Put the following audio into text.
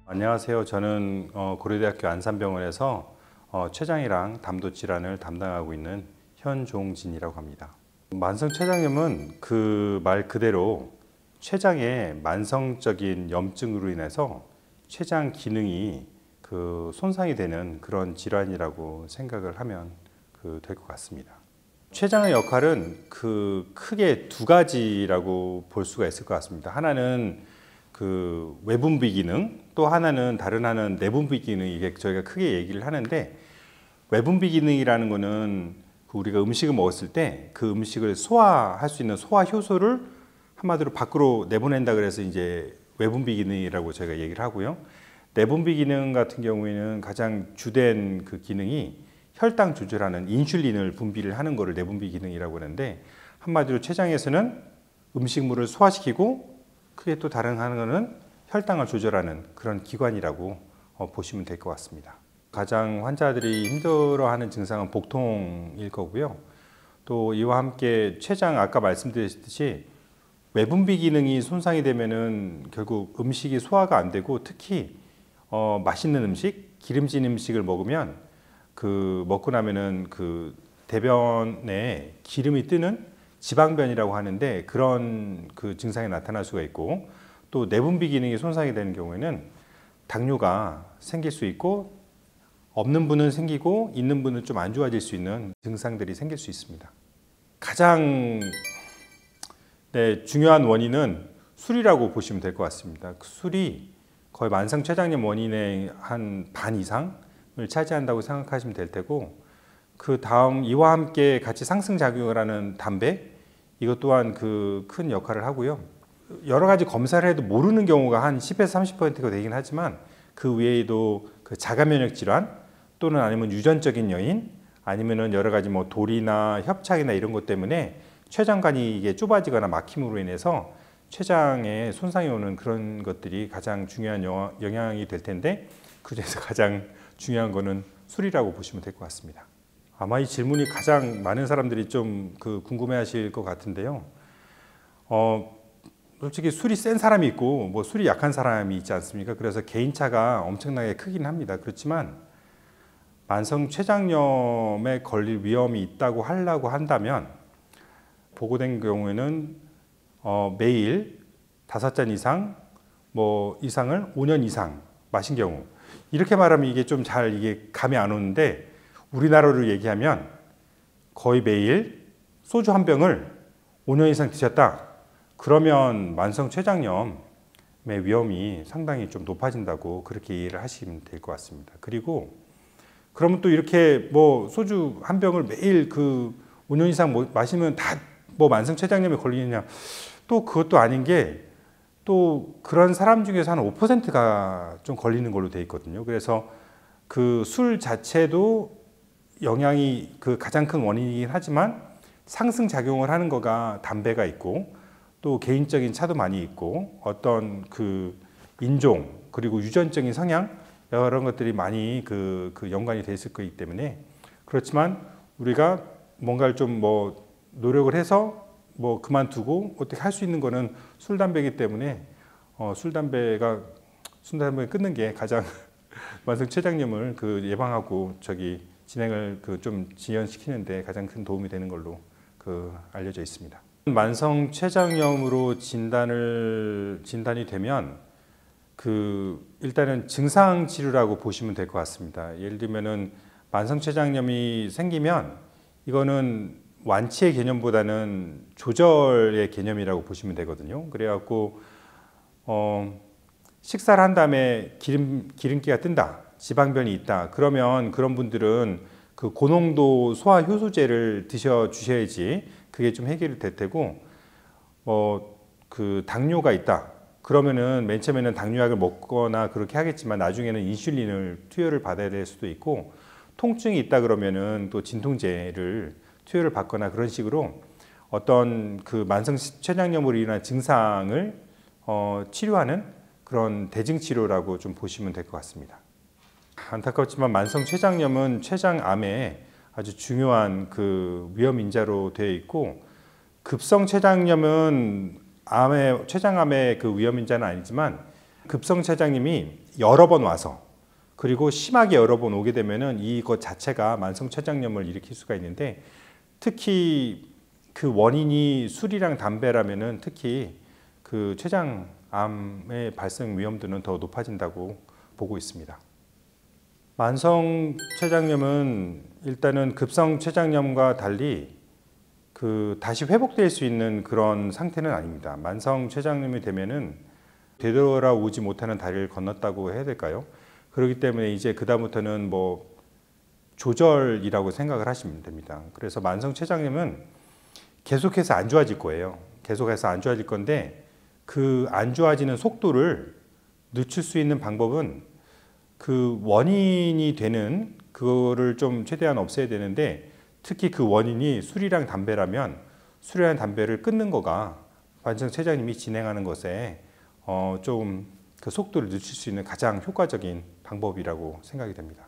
안녕하세요. 저는 고려대학교 안산병원에서 췌장이랑 담도 질환을 담당하고 있는 현종진이라고 합니다. 만성췌장염은 그 말 그대로 췌장의 만성적인 염증으로 인해서 췌장 기능이 손상이 되는 그런 질환이라고 생각을 하면 될 것 같습니다. 췌장의 역할은 크게 두 가지라고 볼 수가 있을 것 같습니다. 하나는 외분비 기능, 또 하나는 다른 하나는 내분비 기능, 이게 저희가 크게 얘기를 하는데, 외분비 기능이라는 거는 우리가 음식을 먹었을 때 그 음식을 소화할 수 있는 소화 효소를 한마디로 밖으로 내보낸다 그래서 이제 외분비 기능이라고 저희가 얘기를 하고요. 내분비 기능 같은 경우에는 가장 주된 기능이 혈당 조절하는 인슐린을 분비를 하는 것을 내분비 기능이라고 하는데, 한마디로 췌장에서는 음식물을 소화시키고 크게 또 다른 하나는 혈당을 조절하는 그런 기관이라고 보시면 될 것 같습니다. 가장 환자들이 힘들어하는 증상은 복통일 거고요. 또 이와 함께 췌장, 아까 말씀드렸듯이 외분비 기능이 손상이 되면은 결국 음식이 소화가 안 되고, 특히 맛있는 음식, 기름진 음식을 먹으면 먹고 나면은 대변에 기름이 뜨는 지방변이라고 하는데, 그런 증상이 나타날 수가 있고, 또 내분비 기능이 손상이 되는 경우에는 당뇨가 생길 수 있고, 없는 분은 생기고 있는 분은 좀 안 좋아질 수 있는 증상들이 생길 수 있습니다. 가장 중요한 원인은 술이라고 보시면 될 것 같습니다. 술이 거의 만성췌장염 원인의 한 반 이상을 차지한다고 생각하시면 될 테고, 그 다음 이와 함께 같이 상승작용을 하는 담배, 이것 또한 큰 역할을 하고요. 여러 가지 검사를 해도 모르는 경우가 한 10에서 30%가 되긴 하지만, 그 외에도 자가면역 질환 또는 아니면 유전적인 요인, 아니면은 여러 가지 돌이나 협착이나 이런 것 때문에 췌장관이 이게 좁아지거나 막힘으로 인해서 췌장에 손상이 오는 그런 것들이 가장 중요한 영향이 될 텐데, 그중에서 가장 중요한 거는 술이라고 보시면 될 것 같습니다. 아마 이 질문이 가장 많은 사람들이 좀 궁금해하실 것 같은데요. 솔직히 술이 센 사람이 있고 술이 약한 사람이 있지 않습니까? 그래서 개인차가 엄청나게 크긴 합니다. 그렇지만 만성 췌장염에 걸릴 위험이 있다고 하려고 한다면, 보고된 경우에는 매일 5잔 이상 이상을 5년 이상 마신 경우, 이렇게 말하면 이게 좀 이게 감이 안 오는데, 우리나라로 얘기하면 거의 매일 소주 한 병을 5년 이상 드셨다, 그러면 만성 췌장염의 위험이 상당히 좀 높아진다고 그렇게 이해를 하시면 될 것 같습니다. 그리고 그러면 또 이렇게 소주 한 병을 매일 5년 이상 마시면 다 만성 췌장염에 걸리느냐, 또 그것도 아닌 게, 또 그런 사람 중에서 한 5%가 좀 걸리는 걸로 돼 있거든요. 그래서 술 자체도 영향이 가장 큰 원인이긴 하지만, 상승작용을 하는 거가 담배가 있고, 또 개인적인 차도 많이 있고, 어떤 인종, 그리고 유전적인 성향, 이런 것들이 많이 연관이 돼 있을 거기 때문에, 그렇지만 우리가 뭔가를 좀 노력을 해서 그만두고 어떻게 할 수 있는 거는 술, 담배이기 때문에 술, 담배 끊는 게 가장 만성 췌장염을 예방하고 진행을 좀 지연시키는데 가장 큰 도움이 되는 걸로 알려져 있습니다. 만성 췌장염으로 진단이 되면 일단은 증상 치료라고 보시면 될 것 같습니다. 예를 들면은 만성 췌장염이 생기면 이거는 완치의 개념보다는 조절의 개념이라고 보시면 되거든요. 그래갖고 식사를 한 다음에 기름기가 뜬다, 지방변이 있다, 그러면 그런 분들은 고농도 소화 효소제를 드셔 주셔야지 그게 좀 해결이 될 테고, 당뇨가 있다, 그러면은 맨 처음에는 당뇨약을 먹거나 그렇게 하겠지만 나중에는 인슐린을 투여를 받아야 될 수도 있고, 통증이 있다 그러면은 또 진통제를 투여를 받거나, 그런 식으로 어떤 만성 췌장염으로 인한 증상을 치료하는 그런 대증치료라고 좀 보시면 될 것 같습니다. 안타깝지만 만성 췌장염은 췌장암의 아주 중요한 위험 인자로 되어 있고, 급성 췌장염은 췌장암의 위험 인자는 아니지만 급성췌장염이 여러 번 와서 그리고 심하게 여러 번 오게 되면은 이것 자체가 만성췌장염을 일으킬 수가 있는데, 특히 그 원인이 술이랑 담배라면은 특히 그 췌장암의 발생 위험도는 더 높아진다고 보고 있습니다. 만성췌장염은 일단은 급성췌장염과 달리 다시 회복될 수 있는 그런 상태는 아닙니다. 만성췌장염이 되면은 되돌아오지 못하는 다리를 건넜다고 해야 될까요? 그렇기 때문에 이제 그다음부터는 뭐 조절이라고 생각을 하시면 됩니다. 그래서 만성췌장염은 계속해서 안 좋아질 거예요. 계속해서 안 좋아질 건데, 그 안 좋아지는 속도를 늦출 수 있는 방법은 그 원인이 되는 그거를 좀 최대한 없애야 되는데, 특히 그 원인이 술이랑 담배라면 술이랑 담배를 끊는 거가 만성췌장염이 진행하는 것에 좀 그 속도를 늦출 수 있는 가장 효과적인 방법이라고 생각이 됩니다.